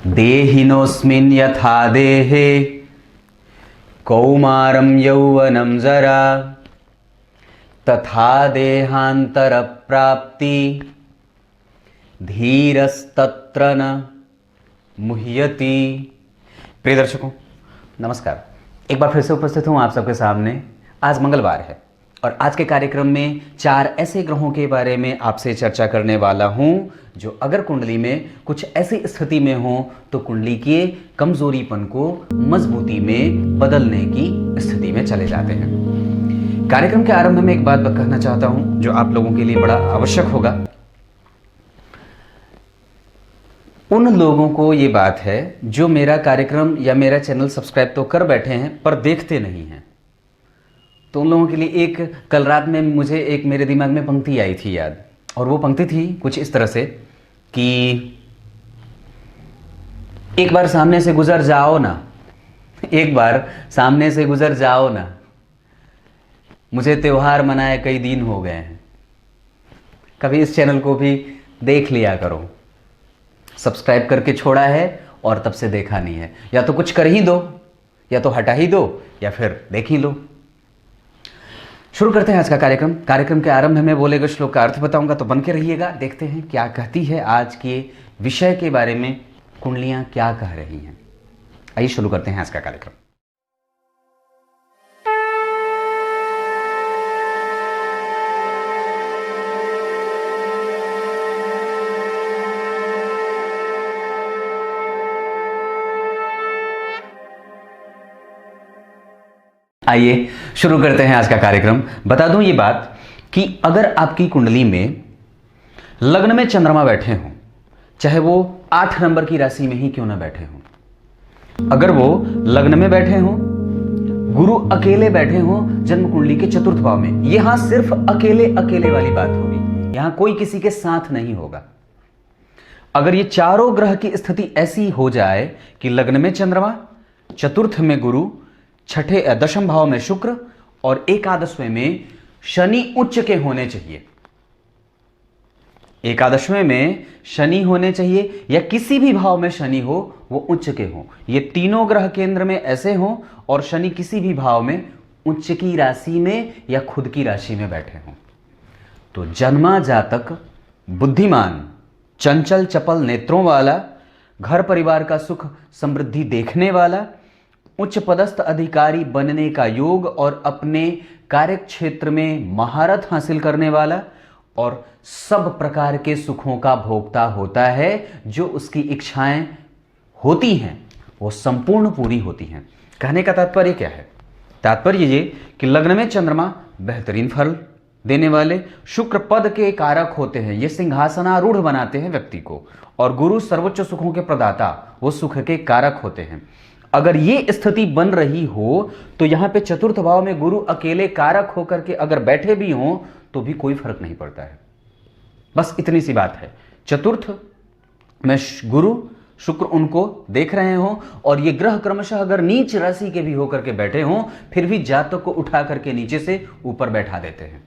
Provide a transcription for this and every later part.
देहिनोऽस्मिन् यथा देहे कौमारं यौवनं जरा तथा देहांतरप्राप्ति धीरस्तत्र न मुह्यति। प्रिय दर्शकों नमस्कार, एक बार फिर से उपस्थित हूं आप सबके सामने। आज मंगलवार है और आज के कार्यक्रम में 4 ऐसे ग्रहों के बारे में आपसे चर्चा करने वाला हूं जो अगर कुंडली में कुछ ऐसी स्थिति में हो तो कुंडली के कमजोरीपन को मजबूती में बदलने की स्थिति में चले जाते हैं। कार्यक्रम के आरंभ में एक बात कहना चाहता हूं जो आप लोगों के लिए बड़ा आवश्यक होगा। उन लोगों को ये बात है जो मेरा कार्यक्रम या मेरा चैनल सब्सक्राइब तो कर बैठे हैं पर देखते नहीं हैं, तो उन लोगों के लिए एक कल रात में मुझे एक मेरे दिमाग में पंक्ति आई थी याद, और वो पंक्ति थी कुछ इस तरह से कि एक बार सामने से गुजर जाओ ना, एक बार सामने से गुजर जाओ ना, मुझे त्योहार मनाए कई दिन हो गए हैं। कभी इस चैनल को भी देख लिया करो। सब्सक्राइब करके छोड़ा है और तब से देखा नहीं है, या तो कुछ कर ही दो या तो हटा ही दो या फिर देख ही लो। शुरू करते हैं आज का कार्यक्रम। कार्यक्रम के आरंभ में बोले गए श्लोक का अर्थ बताऊंगा, तो बन के रहिएगा। देखते हैं क्या कहती है आज के विषय के बारे में कुंडलियां क्या कह रही हैं। आइए शुरू करते हैं आज का कार्यक्रम। आइए शुरू करते हैं आज का कार्यक्रम। बता दूं ये बात कि अगर आपकी कुंडली में लग्न में चंद्रमा बैठे हों, चाहे वो 8 नंबर की राशि में ही क्यों ना बैठे हों, अगर वो लग्न में बैठे हों, गुरु अकेले बैठे हों जन्म कुंडली के चतुर्थ भाव में, यहां सिर्फ अकेले अकेले वाली बात होगी, यहां कोई किसी के साथ नहीं होगा। अगर ये चारों ग्रह की स्थिति ऐसी हो जाए कि लग्न में चंद्रमा, चतुर्थ में गुरु, छठे दशम भाव में शुक्र और एकादशवें में शनि उच्च के होने चाहिए, एकादशवें में शनि होने चाहिए या किसी भी भाव में शनि हो वो उच्च के हो, ये तीनों ग्रह केंद्र में ऐसे हों और शनि किसी भी भाव में उच्च की राशि में या खुद की राशि में बैठे हों, तो जन्मा जातक बुद्धिमान, चंचल चपल नेत्रों वाला, घर परिवार का सुख समृद्धि देखने वाला, उच्च पदस्थ अधिकारी बनने का योग और अपने कार्य क्षेत्र में महारत हासिल करने वाला और सब प्रकार के सुखों का भोक्ता होता है। जो उसकी इच्छाएं होती हैं वो संपूर्ण पूरी होती हैं। कहने का तात्पर्य क्या है? तात्पर्य ये कि लग्न में चंद्रमा बेहतरीन फल देने वाले, शुक्र पद के कारक होते हैं, ये सिंहासनारूढ़ बनाते हैं व्यक्ति को, और गुरु सर्वोच्च सुखों के प्रदाता, वो सुख के कारक होते हैं। अगर ये स्थिति बन रही हो तो यहां पे चतुर्थ भाव में गुरु अकेले कारक होकर के अगर बैठे भी हों तो भी कोई फर्क नहीं पड़ता है। बस इतनी सी बात है। चतुर्थ में गुरु शुक्र उनको देख रहे हों और ये ग्रह क्रमशः अगर नीच राशि के भी होकर के बैठे हों फिर भी जातक को उठा करके नीचे से ऊपर बैठा देते हैं।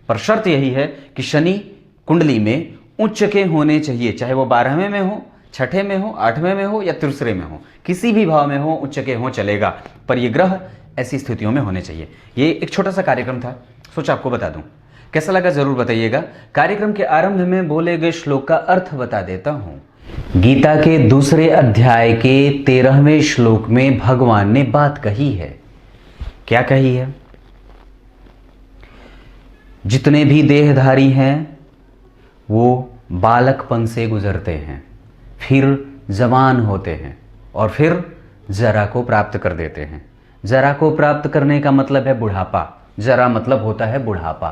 पर शर्त यही है कि शनि कुंडली में उच्च के होने चाहिए, चाहे वो 12वें में हो, छठे में हो, 8वें में हो या तीसरे में हो, किसी भी भाव में हो, उच्च के हो चलेगा, पर ये ग्रह ऐसी स्थितियों में होने चाहिए। ये एक छोटा सा कार्यक्रम था, सोचा आपको बता दूं। कैसा लगा जरूर बताइएगा। कार्यक्रम के आरंभ में बोले गए श्लोक का अर्थ बता देता हूं। गीता के दूसरे अध्याय के 13वें श्लोक में भगवान ने बात कही है। क्या कही है? जितने भी देहधारी हैं वो बालकपन से गुजरते हैं, फिर जवान होते हैं और फिर जरा को प्राप्त कर देते हैं। जरा को प्राप्त करने का मतलब है बुढ़ापा, जरा मतलब होता है बुढ़ापा।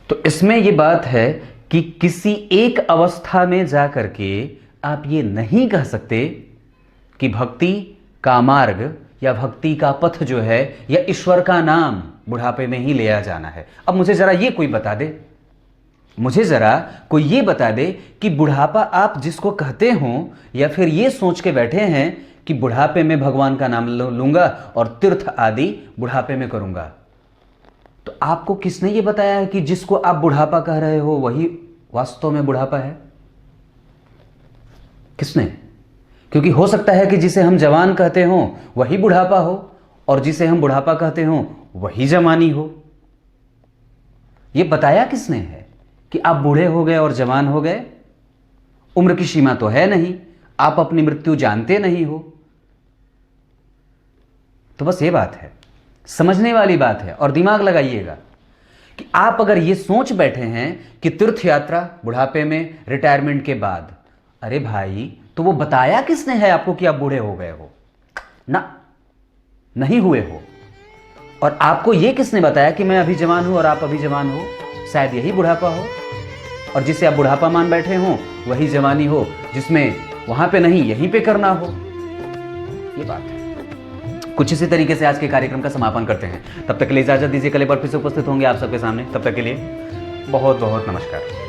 तो इसमें यह बात है कि किसी एक अवस्था में जाकर के आप ये नहीं कह सकते कि भक्ति का मार्ग या भक्ति का पथ जो है या ईश्वर का नाम बुढ़ापे में ही लिया जाना है। अब मुझे जरा ये कोई बता दे, मुझे जरा कोई ये बता दे कि बुढ़ापा आप जिसको कहते हो या फिर ये सोच के बैठे हैं कि बुढ़ापे में भगवान का नाम लूंगा और तीर्थ आदि बुढ़ापे में करूंगा, तो आपको किसने ये बताया है कि जिसको आप बुढ़ापा कह रहे हो वही वास्तव में बुढ़ापा है? किसने? क्योंकि हो सकता है कि जिसे हम जवान कहते हों वही बुढ़ापा हो, और जिसे हम बुढ़ापा कहते हों वही जवानी हो। यह बताया किसने है कि आप बूढ़े हो गए और जवान हो गए? उम्र की सीमा तो है नहीं, आप अपनी मृत्यु जानते नहीं हो। तो बस ये बात है, समझने वाली बात है। और दिमाग लगाइएगा कि आप अगर ये सोच बैठे हैं कि तीर्थ यात्रा बुढ़ापे में, रिटायरमेंट के बाद, अरे भाई तो वो बताया किसने है आपको कि आप बूढ़े हो गए हो? ना, नहीं हुए हो। और आपको ये किसने बताया कि मैं अभी जवान हूं और आप अभी जवान हो? शायद यही बुढ़ापा हो, और जिसे आप बुढ़ापा मान बैठे हो वही जवानी हो, जिसमें वहां पे नहीं यहीं पे करना हो। ये बात है। कुछ इसी तरीके से आज के कार्यक्रम का समापन करते हैं। तब तक के लिए इजाजत दीजिए, कल एक बार फिर से उपस्थित होंगे आप सबके सामने। तब तक के लिए बहुत बहुत नमस्कार।